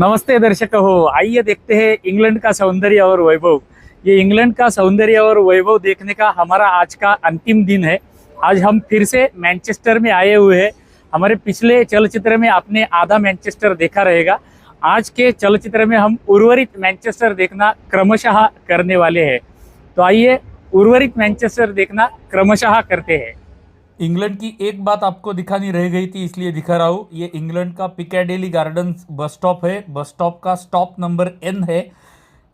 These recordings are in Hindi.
नमस्ते दर्शक हो। आइए देखते हैं इंग्लैंड का सौंदर्य और वैभव। ये इंग्लैंड का सौंदर्य और वैभव देखने का हमारा आज का अंतिम दिन है। आज हम फिर से मैनचेस्टर में आए हुए हैं। हमारे पिछले चलचित्र में आपने आधा मैनचेस्टर देखा रहेगा। आज के चलचित्र में हम उर्वरित मैनचेस्टर देखना क्रमशः करने वाले हैं। तो आइए उर्वरित मैनचेस्टर देखना क्रमशः करते हैं। इंग्लैंड की एक बात आपको दिखानी रह गई थी, इसलिए दिखा रहा हूँ। ये इंग्लैंड का पिकाडेली गार्डन्स बस स्टॉप है। बस स्टॉप का स्टॉप नंबर N है।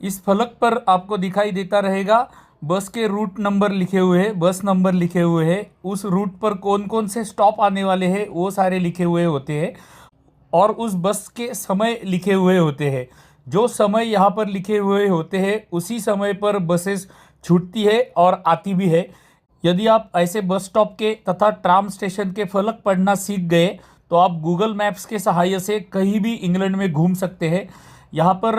इस फलक पर आपको दिखाई देता रहेगा बस के रूट नंबर लिखे हुए हैं, बस नंबर लिखे हुए हैं। उस रूट पर कौन कौन से स्टॉप आने वाले हैं वो सारे लिखे हुए होते हैं और उस बस के समय लिखे हुए होते हैं। जो समय यहाँ पर लिखे हुए होते हैं उसी समय पर बसेस छूटती है और आती भी है। यदि आप ऐसे बस स्टॉप के तथा ट्राम स्टेशन के फलक पढ़ना सीख गए तो आप गूगल मैप्स के सहायता से कहीं भी इंग्लैंड में घूम सकते हैं। यहाँ पर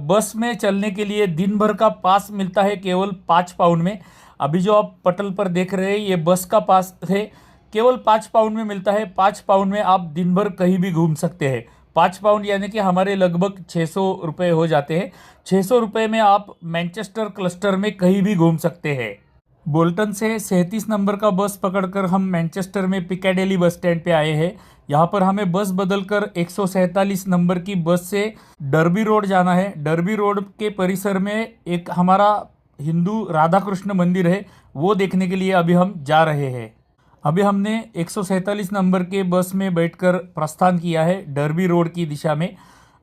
बस में चलने के लिए दिन भर का पास मिलता है केवल 5 पाउंड में। अभी जो आप पटल पर देख रहे हैं ये बस का पास है, केवल 5 पाउंड में मिलता है। 5 पाउंड में आप दिन भर कहीं भी घूम सकते हैं। 5 पाउंड यानी कि हमारे लगभग 600 रुपये हो जाते हैं। 600 रुपये में आप मैनचेस्टर क्लस्टर में कहीं भी घूम सकते हैं। बोल्टन से 37 नंबर का बस पकड़कर हम मैनचेस्टर में पिकाडेली बस स्टैंड पे आए हैं। यहाँ पर हमें बस बदलकर 147 नंबर की बस से डर्बी रोड जाना है। डर्बी रोड के परिसर में एक हमारा हिंदू राधा कृष्ण मंदिर है, वो देखने के लिए अभी हम जा रहे हैं। अभी हमने 147 नंबर के बस में बैठकर प्रस्थान किया है डर्बी रोड की दिशा में।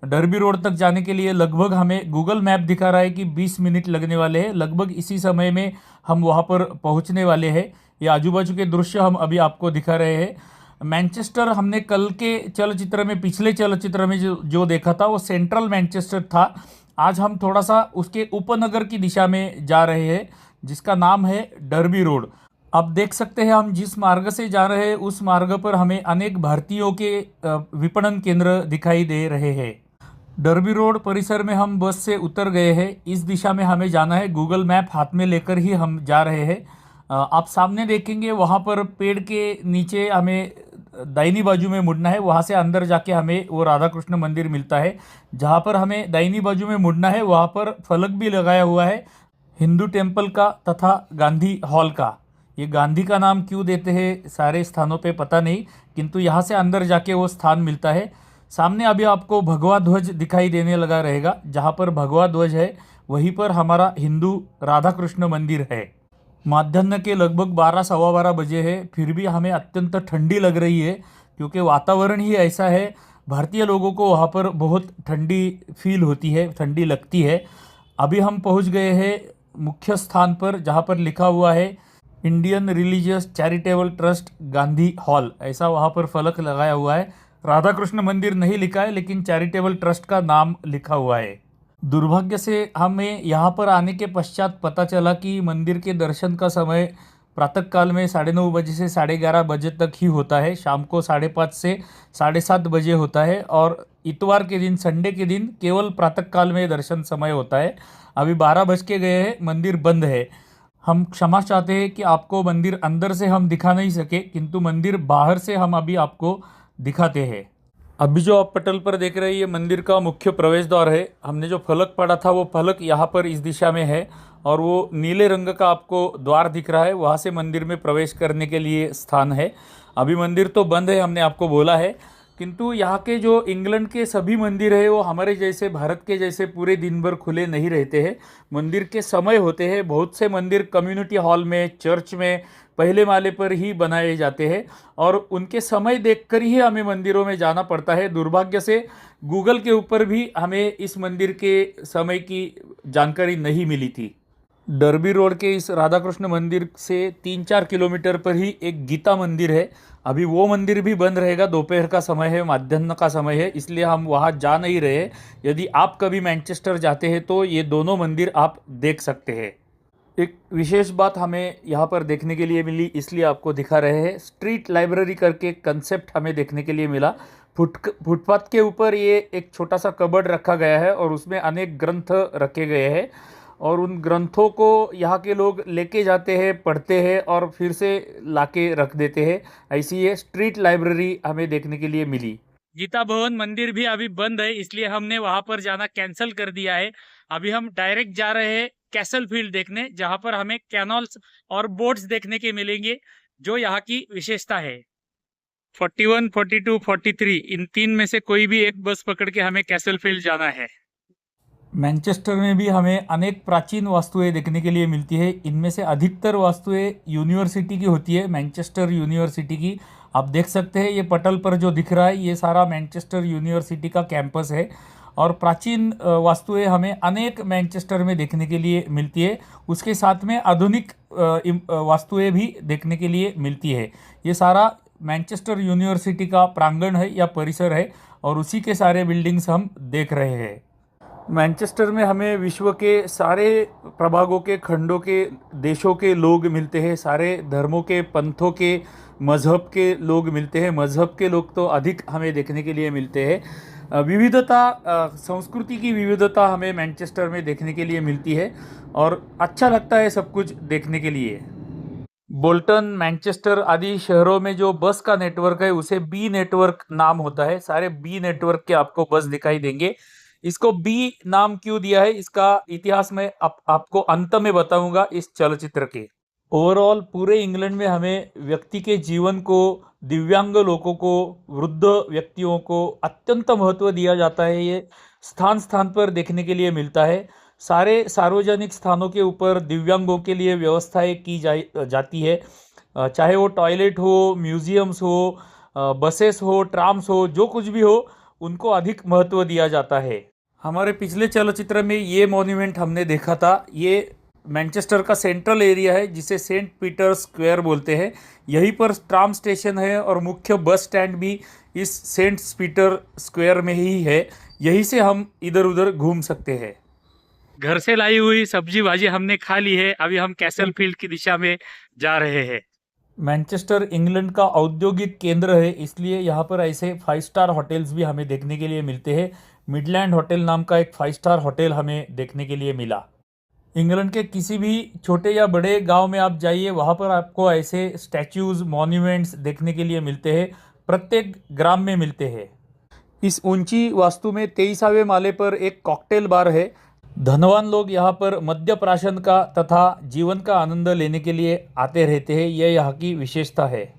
डर्बी रोड तक जाने के लिए लगभग हमें गूगल मैप दिखा रहा है कि 20 मिनट लगने वाले हैं। लगभग इसी समय में हम वहाँ पर पहुँचने वाले हैं। ये आजू बाजू के दृश्य हम अभी आपको दिखा रहे हैं। मैनचेस्टर हमने कल के चलचित्र में, पिछले चलचित्र में जो देखा था वो सेंट्रल मैनचेस्टर था। आज हम थोड़ा सा उसके उपनगर की दिशा में जा रहे हैं जिसका नाम है डर्बी रोड। आप देख सकते हैं हम जिस मार्ग से जा रहे हैं उस मार्ग पर हमें अनेक भारतीयों के विपणन केंद्र दिखाई दे रहे हैं। डर्बी रोड परिसर में हम बस से उतर गए हैं। इस दिशा में हमें जाना है। गूगल मैप हाथ में लेकर ही हम जा रहे हैं। आप सामने देखेंगे वहाँ पर पेड़ के नीचे हमें दाहिनी बाजू में मुड़ना है। वहाँ से अंदर जाके हमें वो राधा कृष्ण मंदिर मिलता है। जहाँ पर हमें दाहिनी बाजू में मुड़ना है वहाँ पर फलक भी लगाया हुआ है हिंदू टेम्पल का तथा गांधी हॉल का। ये गांधी का नाम क्यों देते हैं सारे स्थानों पे पता नहीं, किंतु यहाँ से अंदर जाके वो स्थान मिलता है। सामने अभी आपको भगवा ध्वज दिखाई देने लगा रहेगा। जहाँ पर भगवा ध्वज है वहीं पर हमारा हिंदू राधा कृष्ण मंदिर है। माध्याह्न के लगभग 12 सवा 12 बजे है, फिर भी हमें अत्यंत ठंडी लग रही है क्योंकि वातावरण ही ऐसा है। भारतीय लोगों को वहाँ पर बहुत ठंडी फील होती है, ठंडी लगती है। अभी हम पहुँच गए हैं मुख्य स्थान पर जहाँ पर लिखा हुआ है Indian religious charitable trust Gandhi hall, ऐसा वहाँ पर फलक लगाया हुआ है। राधा कृष्ण मंदिर नहीं लिखा है लेकिन चैरिटेबल ट्रस्ट का नाम लिखा हुआ है। दुर्भाग्य से हमें यहाँ पर आने के पश्चात पता चला कि मंदिर के दर्शन का समय प्रातःकाल में 9:30 बजे से 11:30 बजे तक ही होता है। शाम को 5:30 से 7:30 बजे होता है और इतवार के दिन, संडे के दिन केवल प्रातःकाल में दर्शन समय होता है। अभी 12 बज के गए हैं, मंदिर बंद है। हम क्षमा चाहते हैं कि आपको मंदिर अंदर से हम दिखा नहीं सके, किंतु मंदिर बाहर से हम अभी आपको दिखाते हैं। अभी जो आप पटल पर देख रहे हैं ये मंदिर का मुख्य प्रवेश द्वार है। हमने जो फलक पढ़ा था वो फलक यहाँ पर इस दिशा में है और वो नीले रंग का आपको द्वार दिख रहा है, वहाँ से मंदिर में प्रवेश करने के लिए स्थान है। अभी मंदिर तो बंद है, हमने आपको बोला है, किंतु यहाँ के जो इंग्लैंड के सभी मंदिर है वो हमारे जैसे, भारत के जैसे पूरे दिन भर खुले नहीं रहते हैं। मंदिर के समय होते हैं। बहुत से मंदिर कम्युनिटी हॉल में, चर्च में पहले माले पर ही बनाए जाते हैं और उनके समय देखकर ही हमें मंदिरों में जाना पड़ता है। दुर्भाग्य से गूगल के ऊपर भी हमें इस मंदिर के समय की जानकारी नहीं मिली थी। डर्बी रोड के इस राधा कृष्ण मंदिर से 3-4 किलोमीटर पर ही एक गीता मंदिर है। अभी वो मंदिर भी बंद रहेगा, दोपहर का समय है, माध्याह्न का समय है, इसलिए हम वहाँ जा नहीं रहे। यदि आप कभी मैनचेस्टर जाते हैं तो ये दोनों मंदिर आप देख सकते हैं। एक विशेष बात हमें यहाँ पर देखने के लिए मिली, इसलिए आपको दिखा रहे हैं। स्ट्रीट लाइब्रेरी करके कंसेप्ट हमें देखने के लिए मिला। फुटपाथ के ऊपर ये एक छोटा सा कबर्ड रखा गया है और उसमें अनेक ग्रंथ रखे गए हैं और उन ग्रंथों को यहाँ के लोग लेके जाते हैं, पढ़ते हैं और फिर से लाके रख देते हैं। ऐसी ये स्ट्रीट लाइब्रेरी हमें देखने के लिए मिली। गीता भवन मंदिर भी अभी बंद है, इसलिए हमने वहां पर जाना कैंसिल कर दिया है। अभी हम डायरेक्ट जा रहे हैं कैसल फील्ड देखने, जहां पर हमें कैनॉल्स और बोट्स देखने के मिलेंगे, जो यहाँ की विशेषता है। 41, 42, 43 इन तीन में से कोई भी एक बस पकड़ के हमें कैसल फील्ड जाना है। मैनचेस्टर में भी हमें अनेक प्राचीन वास्तुएं देखने के लिए मिलती है। इनमें से अधिकतर वास्तुएं यूनिवर्सिटी की होती है, मैनचेस्टर यूनिवर्सिटी की। आप देख सकते हैं ये पटल पर जो दिख रहा है ये सारा मैनचेस्टर यूनिवर्सिटी का कैंपस है। और प्राचीन वास्तुएं हमें अनेक मैनचेस्टर में देखने के लिए मिलती है। उसके साथ में आधुनिक वास्तुएं भी देखने के लिए मिलती है। ये सारा मैनचेस्टर यूनिवर्सिटी का प्रांगण है या परिसर है, और उसी के सारे बिल्डिंग्स हम देख रहे हैं। मैनचेस्टर में हमें विश्व के सारे प्रभागों के, खंडों के, देशों के लोग मिलते हैं। सारे धर्मों के, पंथों के, मज़हब के लोग मिलते हैं। मज़हब के लोग तो अधिक हमें देखने के लिए मिलते हैं। विविधता, संस्कृति की विविधता हमें मैनचेस्टर में देखने के लिए मिलती है, और अच्छा लगता है सब कुछ देखने के लिए। बोल्टन, मैनचेस्टर आदि शहरों में जो बस का नेटवर्क है उसे बी नेटवर्क नाम होता है। सारे बी नेटवर्क के आपको बस दिखाई देंगे। इसको बी नाम क्यों दिया है, इसका इतिहास मैं आपको अंत में बताऊंगा इस चलचित्र के। ओवरऑल पूरे इंग्लैंड में हमें व्यक्ति के जीवन को, दिव्यांग लोगों को, वृद्ध व्यक्तियों को अत्यंत महत्व दिया जाता है। ये स्थान स्थान पर देखने के लिए मिलता है। सारे सार्वजनिक स्थानों के ऊपर दिव्यांगों के लिए व्यवस्थाएं की जाती है। चाहे वो टॉयलेट हो, म्यूजियम्स हो, बसेस हो, ट्राम्स हो, जो कुछ भी हो, उनको अधिक महत्व दिया जाता है। हमारे पिछले चलचित्र में ये मॉन्यूमेंट हमने देखा था। ये मैनचेस्टर का सेंट्रल एरिया है, जिसे सेंट पीटर स्क्वायर बोलते हैं। यहीं पर ट्राम स्टेशन है और मुख्य बस स्टैंड भी इस सेंट पीटर स्क्वायर में ही है। यहीं से हम इधर उधर घूम सकते हैं। घर से लाई हुई सब्जी भाजी हमने खा ली है। अभी हम कैसल फील्ड की दिशा में जा रहे हैं। मैनचेस्टर इंग्लैंड का औद्योगिक केंद्र है, इसलिए यहाँ पर ऐसे 5 स्टार होटल्स भी हमें देखने के लिए मिलते हैं। मिडलैंड होटल नाम का एक 5 स्टार होटल हमें देखने के लिए मिला। इंग्लैंड के किसी भी छोटे या बड़े गांव में आप जाइए, वहाँ पर आपको ऐसे स्टैच्यूज, मॉन्यूमेंट्स देखने के लिए मिलते हैं। प्रत्येक ग्राम में मिलते हैं। इस ऊंची वास्तु में 23वें माले पर एक कॉकटेल बार है। धनवान लोग यहाँ पर मद्य प्राशन का तथा जीवन का आनंद लेने के लिए आते रहते हैं। यह यहाँ की विशेषता है।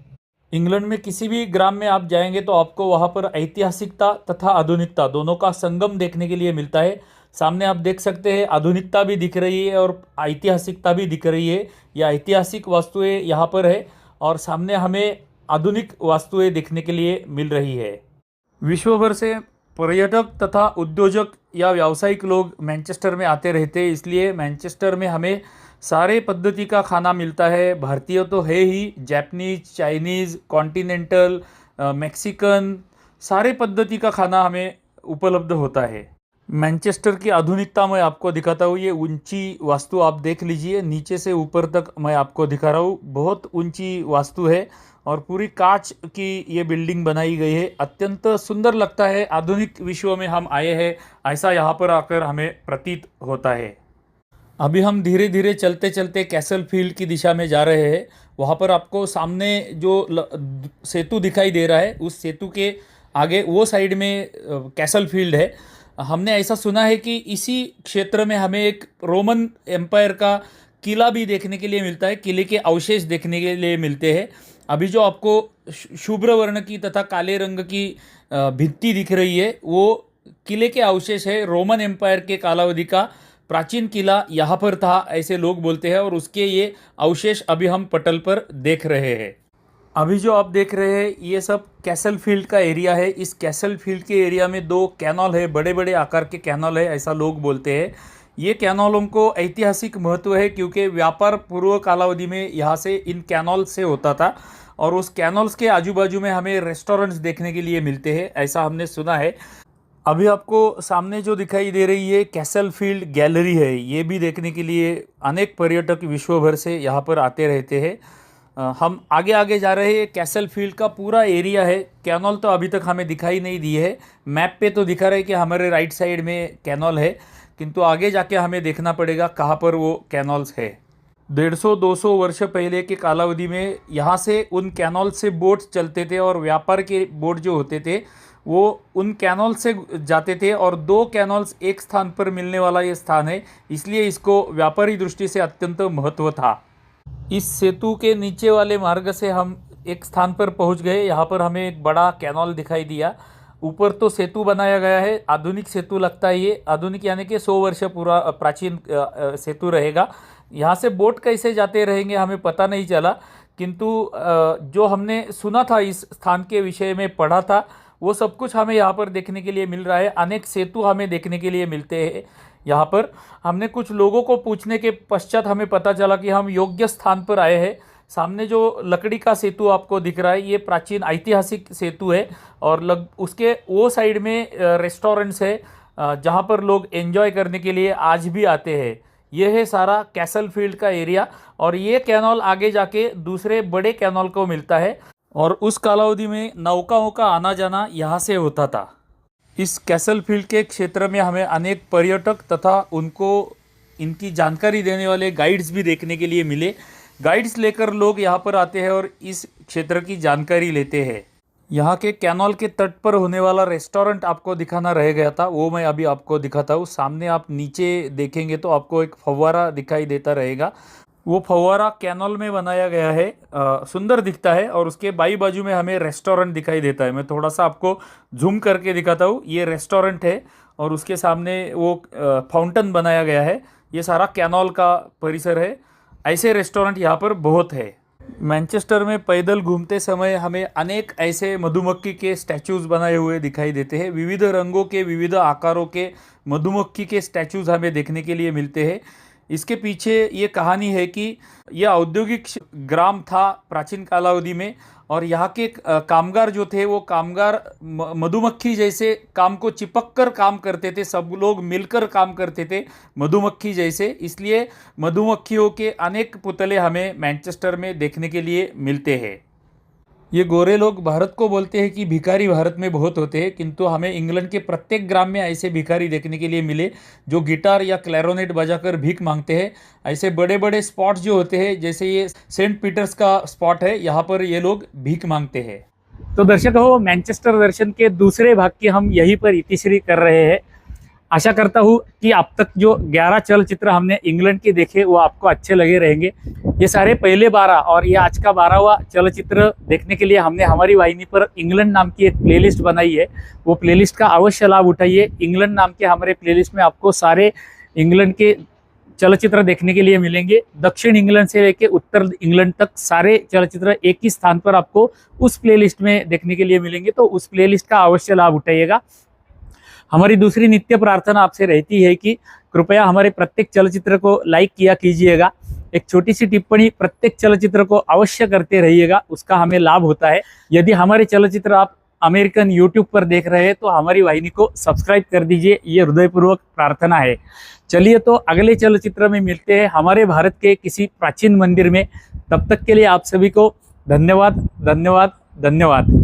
इंग्लैंड में किसी भी ग्राम में आप जाएंगे तो आपको वहाँ पर ऐतिहासिकता तथा आधुनिकता दोनों का संगम देखने के लिए मिलता है। सामने आप देख सकते हैं आधुनिकता भी दिख रही है और ऐतिहासिकता भी दिख रही है। यह ऐतिहासिक वास्तुएं यहाँ पर है, और सामने हमें आधुनिक वास्तुएं देखने के लिए मिल रही है। विश्व भर से पर्यटक तथा उद्योजक या व्यावसायिक लोग मैनचेस्टर में आते रहते हैं, इसलिए मैनचेस्टर में हमें सारे पद्धति का खाना मिलता है। भारतीय तो है ही, जापानीज, चाइनीज़, कॉन्टिनेंटल, मैक्सिकन, सारे पद्धति का खाना हमें उपलब्ध होता है। मैनचेस्टर की आधुनिकता मैं आपको दिखाता हूँ। ये ऊंची वास्तु आप देख लीजिए, नीचे से ऊपर तक मैं आपको दिखा रहा हूँ। बहुत ऊंची वास्तु है और पूरी कांच की ये बिल्डिंग बनाई गई है। अत्यंत सुंदर लगता है। आधुनिक विश्व में हम आए हैं, ऐसा यहाँ पर आकर हमें प्रतीत होता है। अभी हम धीरे धीरे चलते चलते कैसल फील्ड की दिशा में जा रहे हैं। वहाँ पर आपको सामने जो सेतु दिखाई दे रहा है, उस सेतु के आगे वो साइड में कैसल फील्ड है। हमने ऐसा सुना है कि इसी क्षेत्र में हमें एक रोमन एम्पायर का किला भी देखने के लिए मिलता है। किले के अवशेष देखने के लिए मिलते हैं। अभी जो आपको शुभ्र वर्ण की तथा काले रंग की भित्ति दिख रही है, वो किले के अवशेष है। रोमन एम्पायर के कालावधि का प्राचीन किला यहाँ पर था, ऐसे लोग बोलते हैं, और उसके ये अवशेष अभी हम पटल पर देख रहे हैं। अभी जो आप देख रहे हैं ये सब कैसल फील्ड का एरिया है। इस कैसल फील्ड के एरिया में 2 कैनल है, बड़े बड़े आकार के कैनल है, ऐसा लोग बोलते हैं। ये कैनलों को ऐतिहासिक महत्व है, क्योंकि व्यापार पूर्व कालावधि में यहाँ से इन कैनल से होता था, और उस कैनल्स के आजू बाजू में हमें रेस्टोरेंट्स देखने के लिए मिलते हैं, ऐसा हमने सुना है। अभी आपको सामने जो दिखाई दे रही है कैसल फील्ड गैलरी है। ये भी देखने के लिए अनेक पर्यटक विश्व भर से यहाँ पर आते रहते हैं। हम आगे आगे जा रहे हैं। कैसल फील्ड का पूरा एरिया है। कैनल तो अभी तक हमें दिखाई नहीं दी है। मैप पे तो दिखा रहा है कि हमारे राइट साइड में कैनल है, किंतु आगे जाके हमें देखना पड़ेगा कहाँ पर वो कैनल्स है। 150-200 वर्ष पहले के कालावधि में यहाँ से उन कैनल से बोट्स चलते थे, और व्यापार के बोट जो होते थे वो उन कैनल से जाते थे और 2 कैनल्स एक स्थान पर मिलने वाला ये स्थान है, इसलिए इसको व्यापारी दृष्टि से अत्यंत महत्व था। इस सेतु के नीचे वाले मार्ग से हम एक स्थान पर पहुंच गए। यहाँ पर हमें एक बड़ा कैनल दिखाई दिया। ऊपर तो सेतु बनाया गया है, आधुनिक सेतु लगता है ये, आधुनिक यानी कि 100 वर्ष पूरा प्राचीन सेतु रहेगा। यहाँ से बोट कैसे जाते रहेंगे हमें पता नहीं चला, किंतु जो हमने सुना था, इस स्थान के विषय में पढ़ा था, वो सब कुछ हमें यहाँ पर देखने के लिए मिल रहा है। अनेक सेतु हमें देखने के लिए मिलते हैं यहाँ पर। हमने कुछ लोगों को पूछने के पश्चात हमें पता चला कि हम योग्य स्थान पर आए हैं। सामने जो लकड़ी का सेतु आपको दिख रहा है, ये प्राचीन ऐतिहासिक सेतु है और उसके वो साइड में रेस्टोरेंट्स है जहाँ पर लोग एंजॉय करने के लिए आज भी आते हैं। ये है सारा कैसल फील्ड का एरिया और ये कैनल आगे जाके दूसरे बड़े कैनल को मिलता है और उस कालावधि में नौकाओं का आना जाना यहाँ से होता था। इस कैसल फील्ड के क्षेत्र में हमें अनेक पर्यटक तथा उनको इनकी जानकारी देने वाले गाइड्स भी देखने के लिए मिले। गाइड्स लेकर लोग यहाँ पर आते हैं और इस क्षेत्र की जानकारी लेते हैं। यहाँ के कैनल के तट पर होने वाला रेस्टोरेंट आपको दिखाना रह गया था, वो मैं अभी आपको दिखाता हूँ। सामने आप नीचे देखेंगे तो आपको एक फव्वारा दिखाई देता रहेगा। वो फव्वारा कैनल में बनाया गया है, सुंदर दिखता है और उसके बाई बाजू में हमें रेस्टोरेंट दिखाई देता है। मैं थोड़ा सा आपको जूम करके दिखाता हूँ। ये रेस्टोरेंट है और उसके सामने वो फाउंटेन बनाया गया है। ये सारा कैनल का परिसर है। ऐसे रेस्टोरेंट यहाँ पर बहुत है। मैनचेस्टर में पैदल घूमते समय हमें अनेक ऐसे मधुमक्खी के स्टैचूज़ बनाए हुए दिखाई देते हैं। विविध रंगों के, विविध आकारों के मधुमक्खी के स्टैचूज़ हमें देखने के लिए मिलते हैं। इसके पीछे ये कहानी है कि यह औद्योगिक ग्राम था प्राचीन कालावधि में और यहाँ के कामगार जो थे वो कामगार मधुमक्खी जैसे काम को चिपक कर काम करते थे। सब लोग मिलकर काम करते थे मधुमक्खी जैसे, इसलिए मधुमक्खियों के अनेक पुतले हमें मैनचेस्टर में देखने के लिए मिलते हैं। ये गोरे लोग भारत को बोलते हैं कि भिखारी भारत में बहुत होते हैं, किंतु हमें इंग्लैंड के प्रत्येक ग्राम में ऐसे भिखारी देखने के लिए मिले जो गिटार या क्लैरोनेट बजाकर भीख मांगते हैं। ऐसे बड़े बड़े स्पॉट्स जो होते हैं, जैसे ये सेंट पीटर्स का स्पॉट है, यहाँ पर ये लोग भीख मांगते हैं। तो दर्शकों, मैनचेस्टर दर्शन के दूसरे भाग की हम यहीं पर इतिश्री कर रहे हैं। आशा करता हूँ कि अब तक जो 11 चलचित्र हमने इंग्लैंड के देखे वो आपको अच्छे लगे रहेंगे। ये सारे पहले 12 और ये आज का 12वां चलचित्र देखने के लिए हमने हमारी वाहिनी पर इंग्लैंड नाम की एक प्लेलिस्ट बनाई है। वो प्लेलिस्ट का अवश्य लाभ उठाइए। इंग्लैंड नाम के हमारे प्लेलिस्ट में आपको सारे इंग्लैंड के चलचित्र देखने के लिए मिलेंगे। दक्षिण इंग्लैंड से लेकर उत्तर इंग्लैंड तक सारे चलचित्र एक ही स्थान पर आपको उस प्लेलिस्ट में देखने के लिए मिलेंगे, तो उस प्लेलिस्ट का अवश्य लाभ उठाइएगा। हमारी दूसरी नित्य प्रार्थना आपसे रहती है कि कृपया हमारे प्रत्येक चलचित्र को लाइक किया कीजिएगा। एक छोटी सी टिप्पणी प्रत्येक चलचित्र को अवश्य करते रहिएगा, उसका हमें लाभ होता है। यदि हमारे चलचित्र आप अमेरिकन यूट्यूब पर देख रहे हैं तो हमारी वाहिनी को सब्सक्राइब कर दीजिए, ये हृदयपूर्वक प्रार्थना है। चलिए तो अगले चलचित्र में मिलते हैं हमारे भारत के किसी प्राचीन मंदिर में। तब तक के लिए आप सभी को धन्यवाद, धन्यवाद, धन्यवाद।